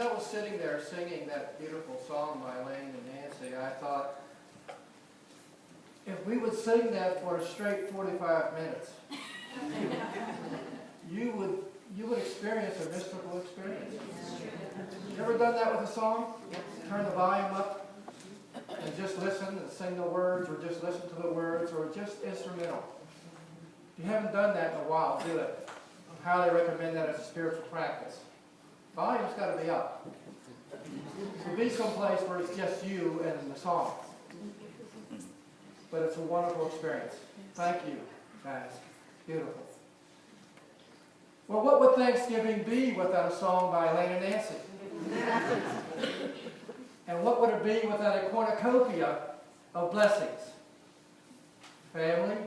As I was sitting there singing that beautiful song by Elaine and Nancy, I thought, if we would sing that for a straight 45 minutes, you would experience a mystical experience. You ever done that with a song? Turn the volume up and just listen and sing the words, or just listen to the words, or just instrumental. If you haven't done that in a while, do it. I highly recommend that as a spiritual practice. Volume's got to be up. So be someplace where it's just you and the song. But it's a wonderful experience. Thank you, guys. Beautiful. Well, what would Thanksgiving be without a song by Elaine and Nancy? And what would it be without a cornucopia of blessings? Family,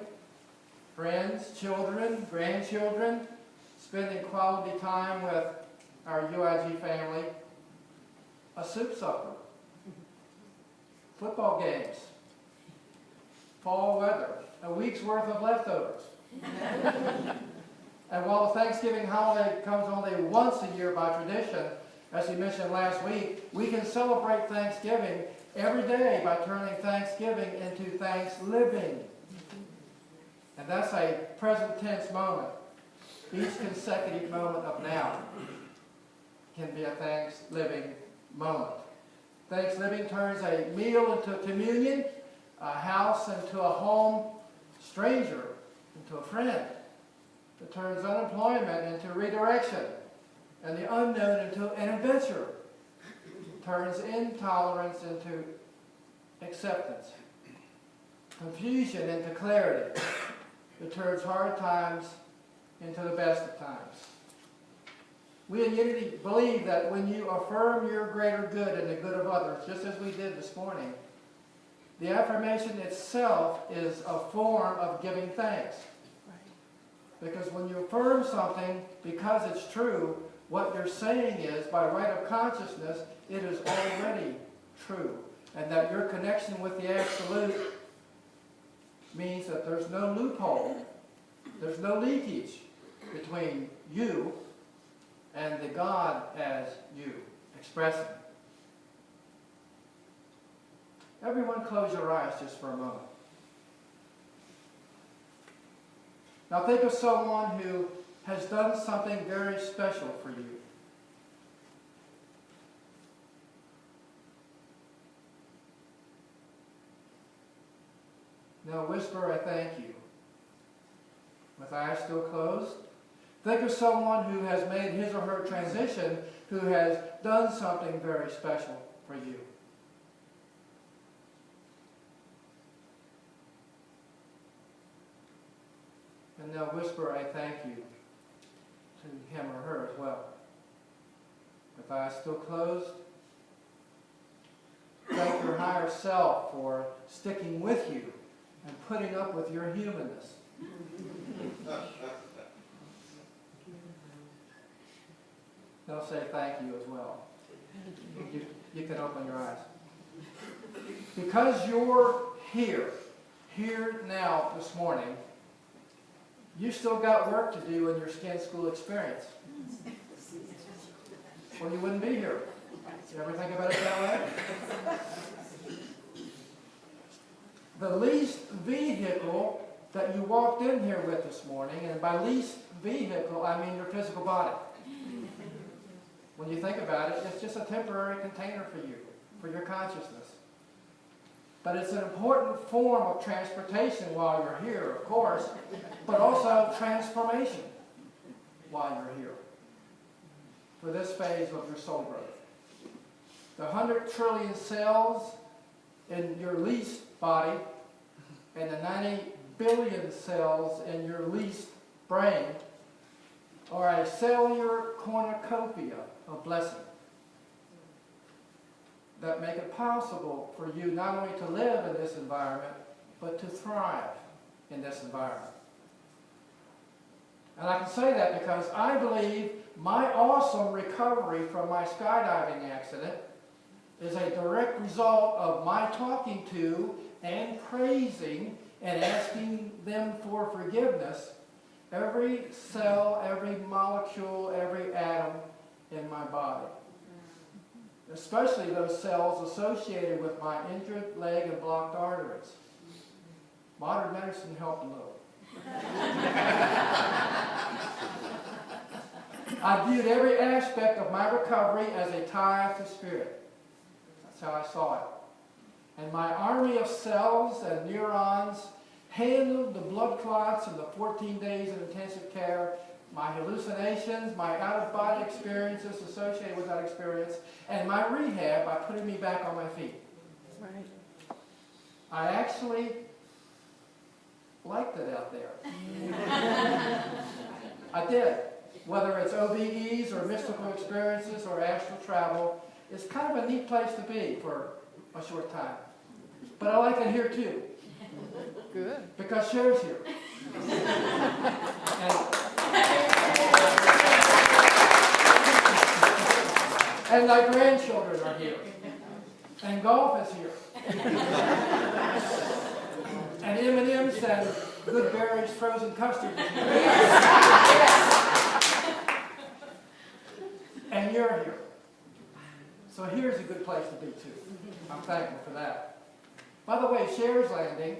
friends, children, grandchildren, spending quality time with our UIG family, a soup supper, football games, fall weather, a week's worth of leftovers. And while the Thanksgiving holiday comes only once a year by tradition, as we mentioned last week, we can celebrate Thanksgiving every day by turning Thanksgiving into Thanks-living. And that's a present tense moment. Each consecutive moment of now can be a Thanks-living moment. Thanksgiving turns a meal into a communion, a house into a home, stranger into a friend. It turns unemployment into redirection, and the unknown into an adventure. It turns intolerance into acceptance, confusion into clarity. It turns hard times into the best of times. We in Unity believe that when you affirm your greater good and the good of others, just as we did this morning, the affirmation itself is a form of giving thanks. Because when you affirm something because it's true, what you're saying is, by right of consciousness, it is already true. And that your connection with the Absolute means that there's no loophole, there's no leakage between you and the God as you expressing. Everyone close your eyes just for a moment. Now think of someone who has done something very special for you. Now whisper, I thank you. With eyes still closed. Think of someone who has made his or her transition, who has done something very special for you. And now whisper, I thank you to him or her as well. With eyes still closed. Thank your higher self for sticking with you and putting up with your humanness. They'll say thank you as well. You can open your eyes. Because you're here now this morning, you still got work to do in your skin school experience. Or you wouldn't be here. You ever think about it that way? The least vehicle that you walked in here with this morning, and by least vehicle, I mean your physical body. When you think about it, it's just a temporary container for you, for your consciousness. But it's an important form of transportation while you're here, of course, but also transformation while you're here for this phase of your soul growth. The 100 trillion cells in your least body and the 90 billion cells in your least brain are a cellular cornucopia of blessing that make it possible for you not only to live in this environment, but to thrive in this environment. And I can say that because I believe my awesome recovery from my skydiving accident is a direct result of my talking to and praising and asking them for forgiveness every cell, every molecule, every atom in my body. especially those cells associated with my injured leg and blocked arteries. Modern medicine helped a little. I viewed every aspect of my recovery as a tie to spirit. That's how I saw it. And my army of cells and neurons handled the blood clots and the 14 days of intensive care, my hallucinations, my out-of-body experiences associated with that experience, and my rehab by putting me back on my feet. Right. I actually liked it out there. I did. Whether it's OBEs or mystical experiences or astral travel, it's kind of a neat place to be for a short time. But I like it here too. Good. Because Cher's here. And my grandchildren are here. And golf is here. And M&M's and Good Berries frozen custard is here. And you're here. So here's a good place to be too. I'm thankful for that. By the way, Cher's landing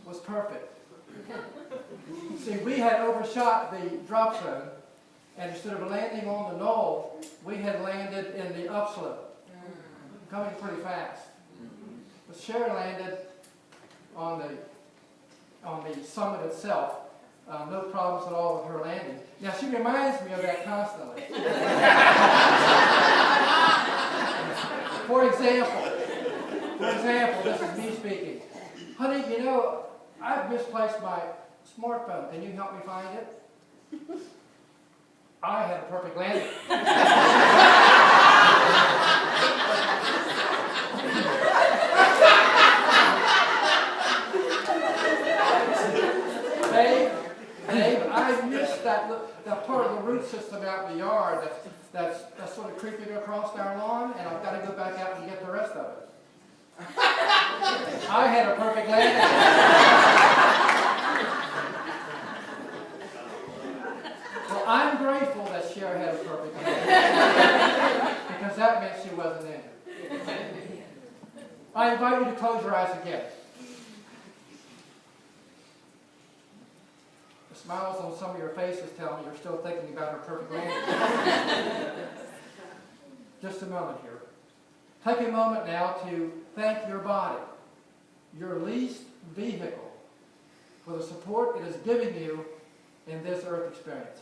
was perfect. See, we had overshot the drop zone, and instead of landing on the knoll, we had landed in the upslope, coming pretty fast. But Cher landed on the summit itself. No problems at all with her landing. Now, she reminds me of that constantly. For example, this is me speaking. Honey, you know, I've misplaced my smartphone. Can you help me find it? I had a perfect landing. Babe, I missed that part of the root system out in the yard that's sort of creeping across our lawn, and I've got to go back out and get the rest of it. I had a perfect landing. Well, I'm grateful that Cher had a perfect landing, because that meant she wasn't injured. I invite you to close your eyes again. The smiles on some of your faces tell me you're still thinking about her perfect landing. Just a moment here. Take a moment now to thank your body, your leased vehicle, for the support it is giving you in this earth experience.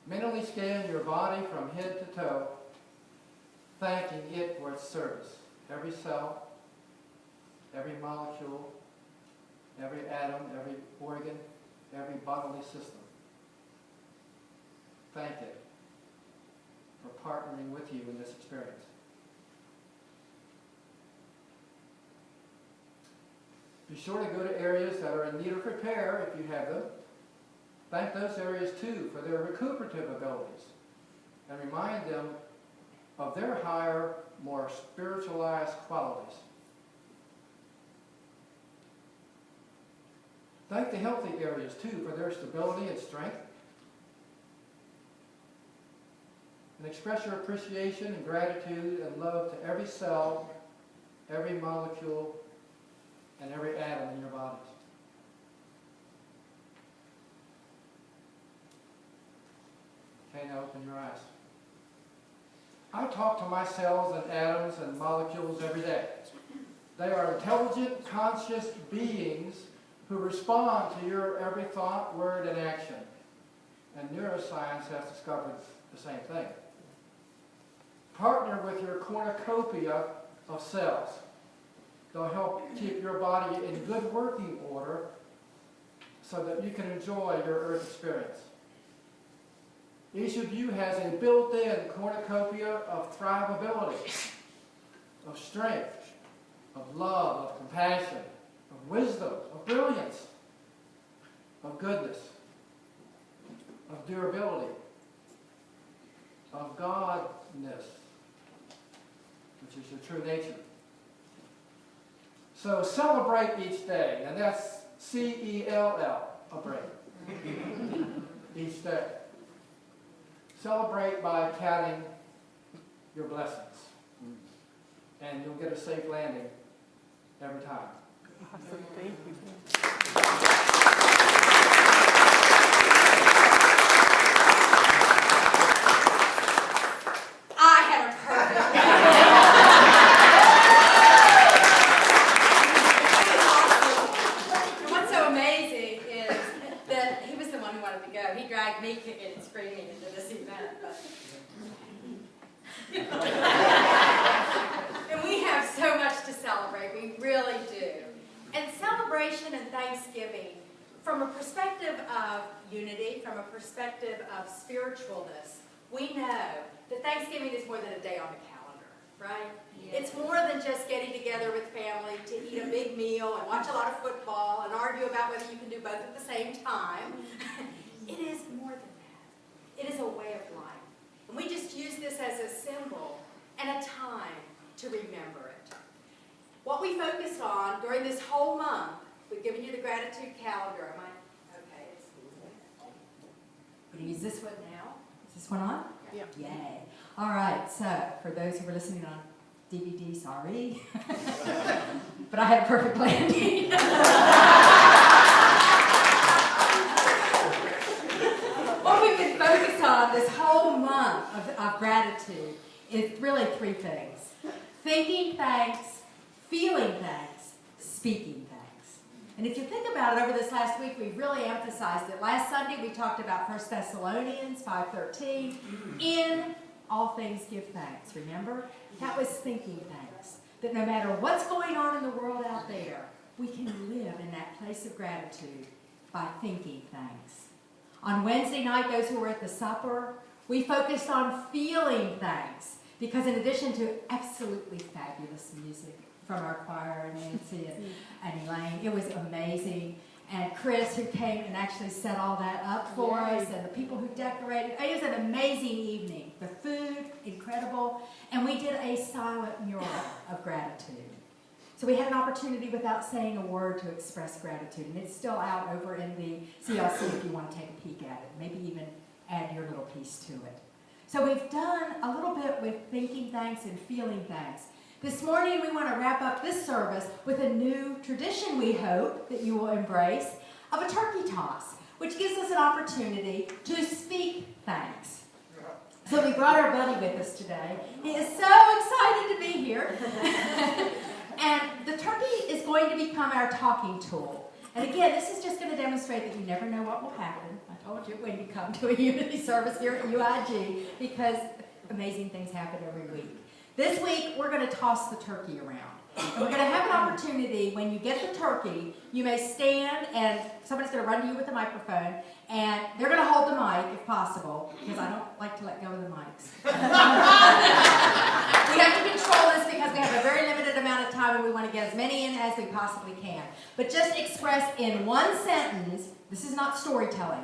Mentally scan your body from head to toe, thanking it for its service. Every cell, every molecule, every atom, every organ, every bodily system. Thank it for partnering with you in this experience. Be sure to go to areas that are in need of repair if you have them. Thank those areas too for their recuperative abilities, and remind them of their higher, more spiritualized qualities. Thank the healthy areas too for their stability and strength. And express your appreciation and gratitude and love to every cell, every molecule, and every atom in your bodies. Okay, now open your eyes. I talk to my cells and atoms and molecules every day. They are intelligent, conscious beings who respond to your every thought, word, and action. And neuroscience has discovered the same thing. Partner with your cornucopia of cells. They'll help keep your body in good working order so that you can enjoy your earth experience. Each of you has a built-in cornucopia of thrivability, of strength, of love, of compassion, of wisdom, of brilliance, of goodness, of durability, of godness, which is your true nature. So celebrate each day, and that's C-E-L-L, a break. Each day. celebrate by counting your blessings. And you'll get a safe landing every time. Awesome. Thank you. I have a perfect And what's so amazing is that he was the one who wanted to go. He dragged me kicking and screaming into this event. And we have so much to celebrate. We really do. And celebration and Thanksgiving, from a perspective of unity, from a perspective of spiritualness, we know that Thanksgiving is more than a day on the calendar, right? Yeah. It's more than just getting together with family to eat a big meal and watch a lot of football and argue about whether you can do both at the same time. It is more than that. It is a way of life. And we just use this as a symbol and a time to remember it. What we focus on during this whole month, we've given you the gratitude calendar. Am I? Okay. We're going to use this one now. Is this one on? Yeah. Yay. All right. So, for those who were listening on DVD, sorry. But I had a perfect landing. What we've been focused on this whole month of gratitude is really three things. Thinking thanks, feeling thanks, speaking thanks. And if you think about it, over this last week, we really emphasized it. Last Sunday, we talked about 1 Thessalonians 5:13. In all things give thanks. Remember? That was thinking thanks. That no matter what's going on in the world out there, we can live in that place of gratitude by thinking thanks. On Wednesday night, those who were at the supper, we focused on feeling thanks. Because in addition to absolutely fabulous music from our choir, Nancy and Elaine, it was amazing. And Chris, who came and actually set all that up for us, and the people who decorated. It was an amazing evening. The food, incredible. And we did a silent mural of gratitude. So we had an opportunity without saying a word to express gratitude. And it's still out over in the CLC if you want to take a peek at it. Maybe even add your little piece to it. So we've done a little bit with thinking thanks and feeling thanks. This morning we want to wrap up this service with a new tradition, we hope, that you will embrace, of a turkey toss, which gives us an opportunity to speak thanks. So we brought our buddy with us today. He is so excited to be here. And the turkey is going to become our talking tool. And again, this is just going to demonstrate that you never know what will happen. I told you when you come to a unity service here at UIG, because amazing things happen every week. This week, we're going to toss the turkey around. And we're going to have an opportunity, when you get the turkey, you may stand and somebody's going to run to you with a microphone, and they're going to hold the mic if possible, because I don't like to let go of the mics. We have to control this because we have a very limited amount of time and we want to get as many in as we possibly can. But just express in one sentence, this is not storytelling.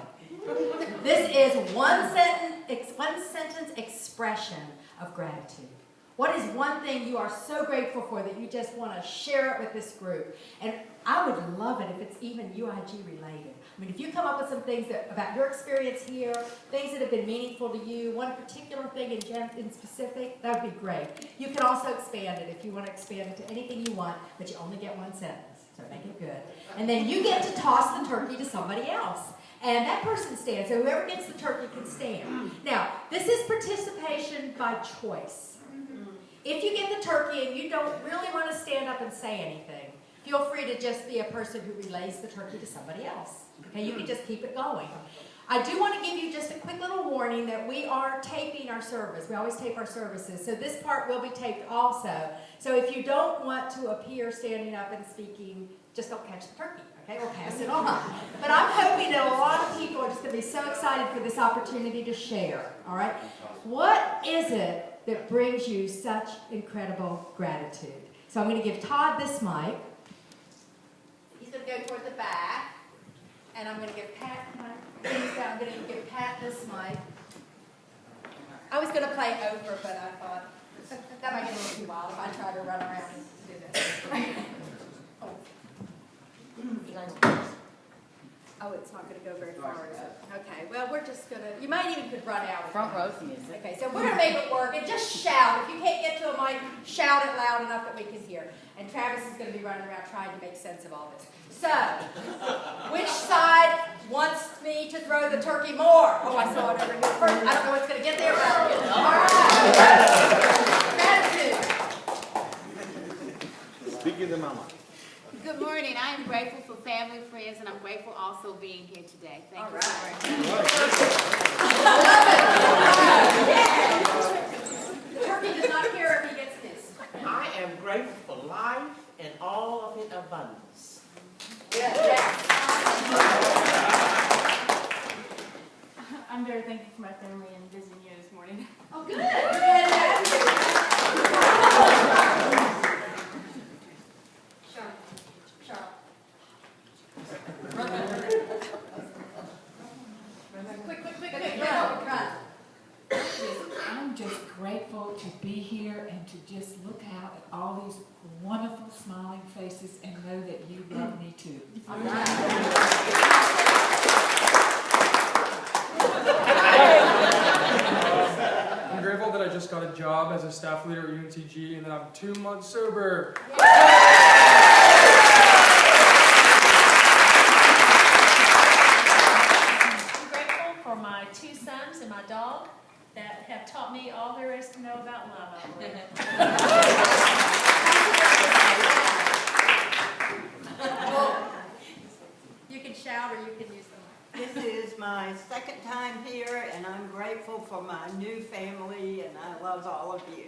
This is one sentence expression of gratitude. What is one thing you are so grateful for that you just want to share it with this group? And I would love it if it's even UIG related. I mean, if you come up with some things about your experience here, things that have been meaningful to you, one particular thing in specific, that would be great. You can also expand it if you want to expand it to anything you want, but you only get one sentence, so make it good. And then you get to toss the turkey to somebody else. And that person stands, so whoever gets the turkey can stand. Now, this is participation by choice. If you get the turkey and you don't really want to stand up and say anything, feel free to just be a person who relays the turkey to somebody else. Okay, you can just keep it going. I do want to give you just a quick little warning that we are taping our service. We always tape our services, so this part will be taped also. So if you don't want to appear standing up and speaking, just don't catch the turkey, okay? We'll pass it on. But I'm hoping that a lot of people are just going to be so excited for this opportunity to share, all right? What is it that brings you such incredible gratitude? So I'm going to give Todd this mic. He's going to go toward the back. And I'm going to give Pat this mic. I was going to play over, but I thought that might get a little too wild if I try to run around and do this. Oh, it's not going to go very far, is it? Okay, well, we're just going to, you might even could run out. Front row music. Okay, so we're going to make it work, and just shout. If you can't get to a mic, shout it loud enough that we can hear. And Travis is going to be running around trying to make sense of all this. So, which side wants me to throw the turkey more? Oh, I saw it over here first. I don't know what's going to get there, but all right. Gratitude. Speak of the mama. Good morning. I am grateful for family, friends, and I'm grateful also being here today. Thank you so much. The turkey does not care if he gets this. I am grateful for life and all of its abundance. I'm very thankful for my family and visiting you this morning. Oh, good. Quick, run. I'm just grateful to be here and to just look out at all these wonderful smiling faces and know that you love me too. All right. I'm grateful that I just got a job as a staff leader at UNCG and that I'm 2 months sober. I'm grateful for my 2 sons and my dog that have taught me all there is to know about love, I believe. You can shout or you can use them. This is my second time here, and I'm grateful for my new family, and I love all of you.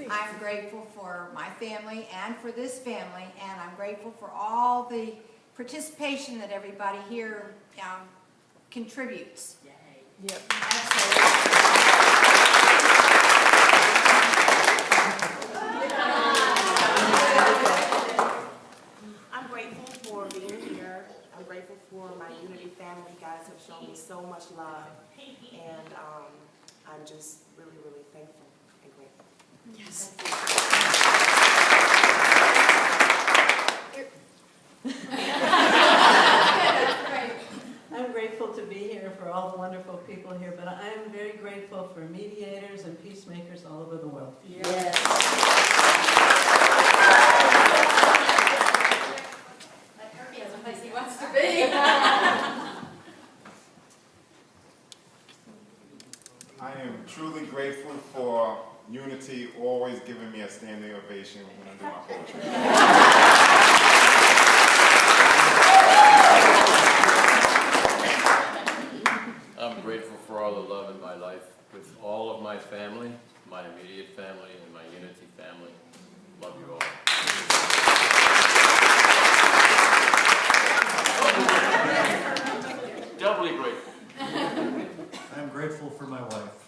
I'm grateful for my family and for this family, and I'm grateful for all the participation that everybody here contributes. Yep. I'm grateful for being here. I'm grateful for my Unity family. You guys have shown me so much love. And I'm just really, really thankful and grateful. Yes. I'm grateful to be here for all the wonderful people here, but I am very grateful for mediators and peacemakers all over the world. Yes. That turkey has a place he wants to be. I am truly grateful for Unity always giving me a standing ovation when I do my poetry. I'm grateful for all the love in my life with all of my family, my immediate family, and my Unity family. Love you all. Doubly grateful. I'm grateful for my wife.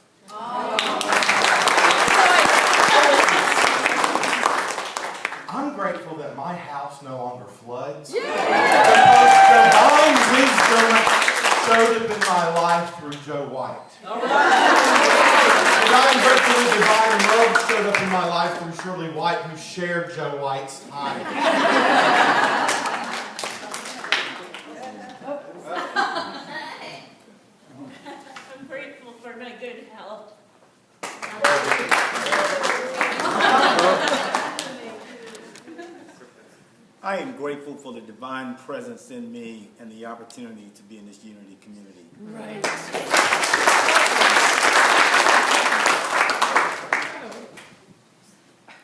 I'm grateful that my house no longer floods. Because divine wisdom showed up in my life through Joe White. And I'm grateful that divine love showed up in my life through Shirley White, who shared Joe White's time. I'm grateful for my good health. I am grateful for the divine presence in me and the opportunity to be in this Unity community. Right.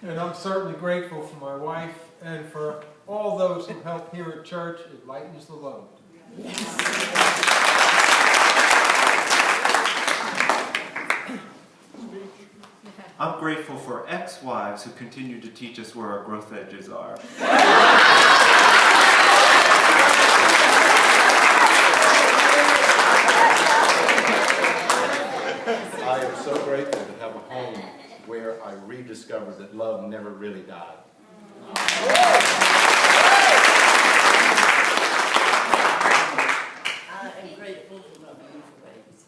And I'm certainly grateful for my wife and for all those who help here at church. It lightens the load. I'm grateful for ex-wives who continue to teach us where our growth edges are. I am so grateful to have a home where I rediscovered that love never really died. I am grateful for my beautiful babies.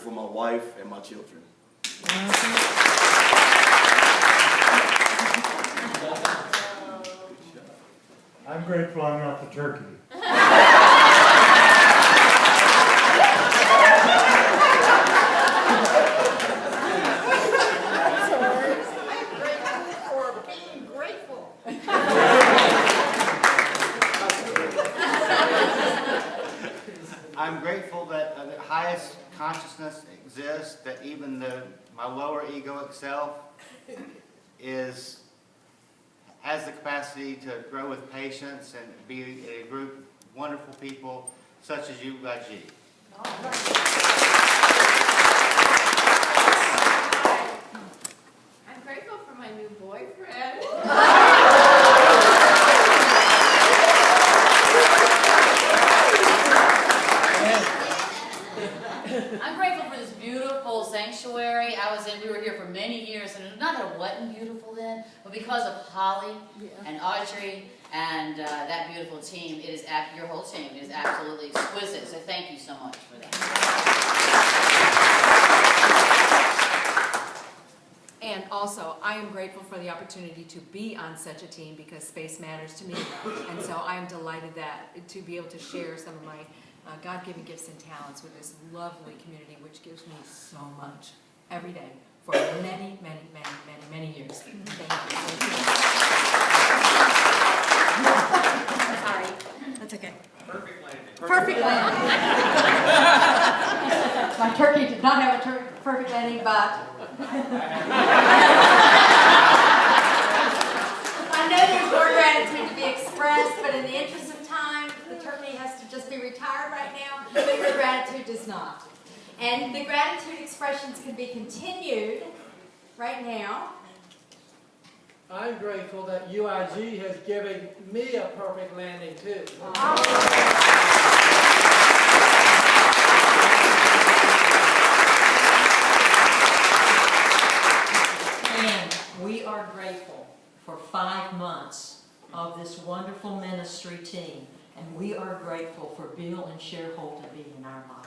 for my wife and my children. I'm grateful I'm not the turkey. I'm grateful that the highest consciousness exists, that even my lower egoic self has the capacity to grow with patience and be a group of wonderful people such as UIG. I'm grateful for my new boyfriend. I'm grateful for this beautiful sanctuary. We were here for many years, and not that it wasn't beautiful then, but because of Holly and Audrey and that beautiful team, your whole team is absolutely exquisite. So thank you so much for that. And also, I am grateful for the opportunity to be on such a team because space matters to me. And so I am delighted to be able to share some of my God-given gifts and talents with this lovely community, which gives me so much every day for many, many, many, many, many years. Thank you. Sorry. That's okay. Perfect landing. Perfect landing. My turkey did not have a perfect landing, but I know there's more gratitude to be expressed, but in the interest of time, the turkey has to just be retired right now, but your gratitude does not. And the gratitude expressions can be continued right now. I'm grateful that UIG has given me a perfect landing too. And we are grateful for 5 months of this wonderful ministry team. And we are grateful for Bill and Cher Holton being in our lives.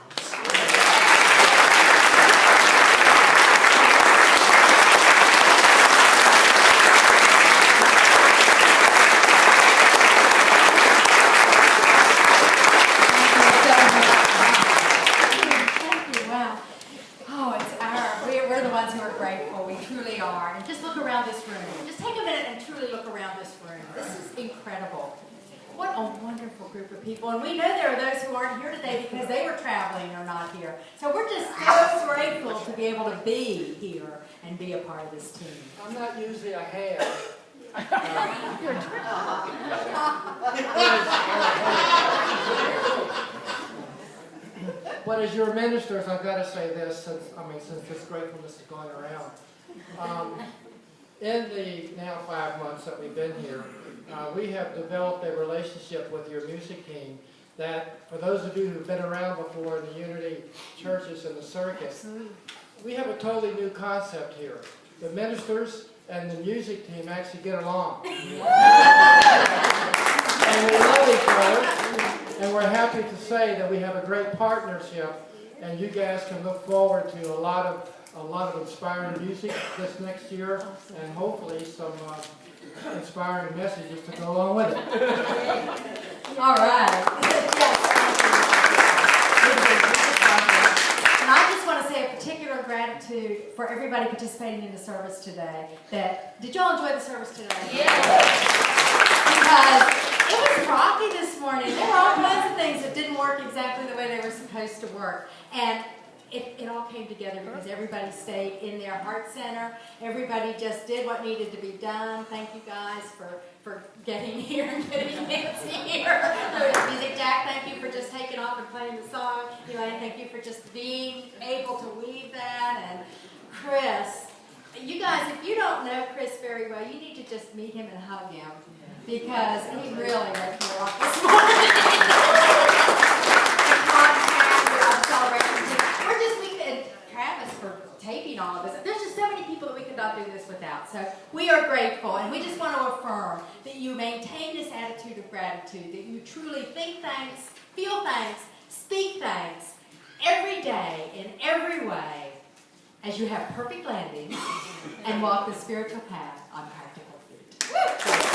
We're the ones who are grateful. We truly are. And just look around this room. Just take a minute and truly look around this room. This is incredible. What a wonderful group of people. And we know there are those who aren't here today because they were traveling or not here. So we're just so grateful to be able to be here and be a part of this team. I'm not usually a ham. But as your ministers, I've got to say this, since this gratefulness is going around. In the now 5 months that we've been here, we have developed a relationship with your music team that, for those of you who've been around before in the Unity churches and the circuit, we have a totally new concept here. The ministers and the music team actually get along. And we love each other. And we're happy to say that we have a great partnership, and you guys can look forward to a lot of inspiring music this next year, and hopefully some inspiring messages to go along with it. All right. And I just want to say a particular gratitude for everybody participating in the service today. Did y'all enjoy the service today? Yeah. Because it was rocky this morning. There were all kinds of things that didn't work exactly the way they were supposed to work. And it all came together because everybody stayed in their heart center. Everybody just did what needed to be done. Thank you guys for getting here and getting Nancy here. Music Jack, thank you for just taking off and playing the song. Elaine, thank you for just being able to weave that. And Chris, you guys, if you don't know Chris very well, you need to just meet him and hug him. Because he really ripped me off this morning. And Travis for taping all of this. There's just so many people that we could not do this without. So we are grateful, and we just want to affirm that you maintain this attitude of gratitude, that you truly think thanks, feel thanks, speak thanks, every day in every way as you have perfect landings and walk the spiritual path on practical feet.